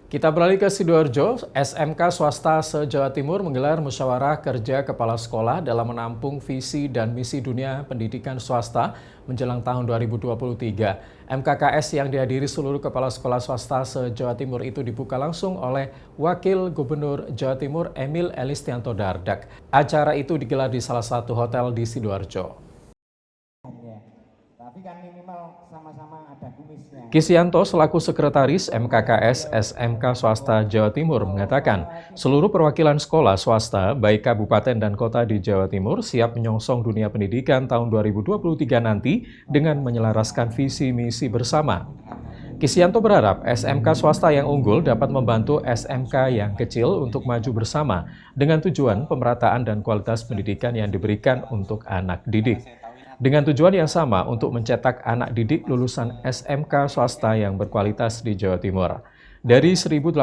Kita beralih ke Sidoarjo, SMK swasta se-Jawa Timur menggelar musyawarah kerja kepala sekolah dalam menampung visi dan misi dunia pendidikan swasta menjelang tahun 2023. MKKS yang dihadiri seluruh kepala sekolah swasta se-Jawa Timur itu dibuka langsung oleh Wakil Gubernur Jawa Timur Emil Elistianto Dardak. Acara itu digelar di salah satu hotel di Sidoarjo. Tapi kan minimal sama-sama ada kumisnya. Kisyanto selaku Sekretaris MKKS SMK Swasta Jawa Timur mengatakan, seluruh perwakilan sekolah swasta baik kabupaten dan kota di Jawa Timur siap menyongsong dunia pendidikan tahun 2023 nanti dengan menyelaraskan visi misi bersama. Kisyanto berharap SMK swasta yang unggul dapat membantu SMK yang kecil untuk maju bersama dengan tujuan pemerataan dan kualitas pendidikan yang diberikan untuk anak didik. Dengan tujuan yang sama untuk mencetak anak didik lulusan SMK swasta yang berkualitas di Jawa Timur. Dari 1.800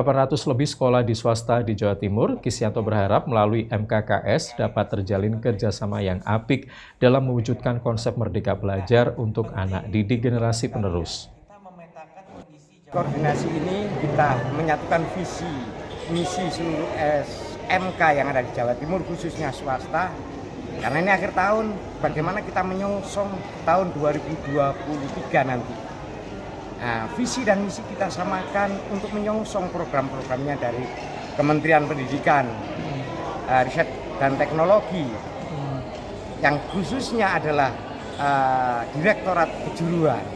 lebih sekolah di swasta di Jawa Timur, Kisyanto berharap melalui MKKS dapat terjalin kerjasama yang apik dalam mewujudkan konsep Merdeka Belajar untuk anak didik generasi penerus. Koordinasi ini kita menyatukan visi, misi seluruh SMK yang ada di Jawa Timur, khususnya swasta. Karena ini akhir tahun, bagaimana kita menyongsong tahun 2023 nanti. Nah, visi dan misi kita samakan untuk menyongsong program-programnya dari Kementerian Pendidikan, Riset dan Teknologi, yang khususnya adalah Direktorat Kejuruan,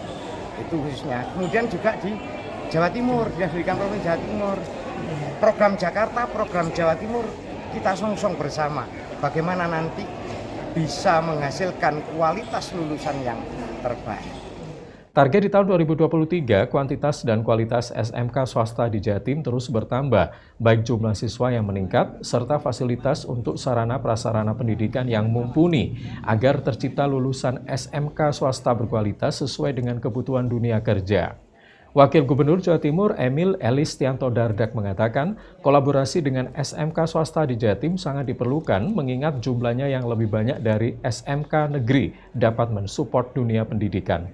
itu khususnya. Kemudian juga di Jawa Timur, Dinas Pendidikan Provinsi Jawa Timur, program Jakarta, program Jawa Timur, kita songsong bersama. Bagaimana nanti bisa menghasilkan kualitas lulusan yang terbaik. Target di tahun 2023, kuantitas dan kualitas SMK swasta di Jatim terus bertambah, baik jumlah siswa yang meningkat, serta fasilitas untuk sarana prasarana pendidikan yang mumpuni, agar tercipta lulusan SMK swasta berkualitas sesuai dengan kebutuhan dunia kerja. Wakil Gubernur Jawa Timur Emil Elistianto Dardak mengatakan, kolaborasi dengan SMK swasta di Jatim sangat diperlukan mengingat jumlahnya yang lebih banyak dari SMK negeri dapat mensupport dunia pendidikan.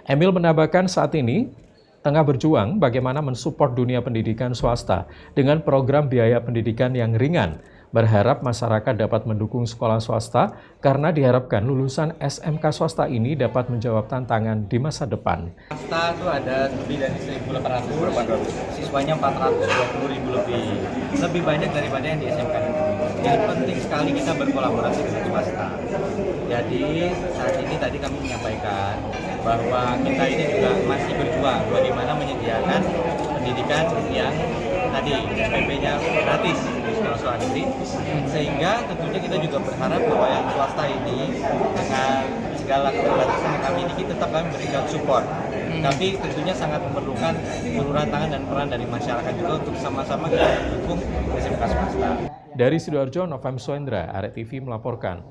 Emil menambahkan saat ini tengah berjuang bagaimana mensupport dunia pendidikan swasta dengan program biaya pendidikan yang ringan. Berharap masyarakat dapat mendukung sekolah swasta karena diharapkan lulusan SMK swasta ini dapat menjawab tantangan di masa depan. Swasta itu ada lebih dari 1.800, siswanya 420.000 lebih banyak daripada yang di SMK negeri. Jadi penting sekali kita berkolaborasi dengan swasta. Jadi saat ini tadi kami menyampaikan bahwa kita ini juga masih berjuang bagaimana menyediakan pendidikan yang tadi SPP-nya gratis di sekolah-sekolah negeri, sehingga tentunya kita juga berharap bahwa yang swasta ini dengan segala keterbatasan yang kami miliki tetap kami memberikan support. Tapi tentunya sangat memerlukan uluran tangan dan peran dari masyarakat juga untuk sama-sama kita mendukung SMK swasta. Dari Sidoarjo, Novam Suendra, Arek TV melaporkan.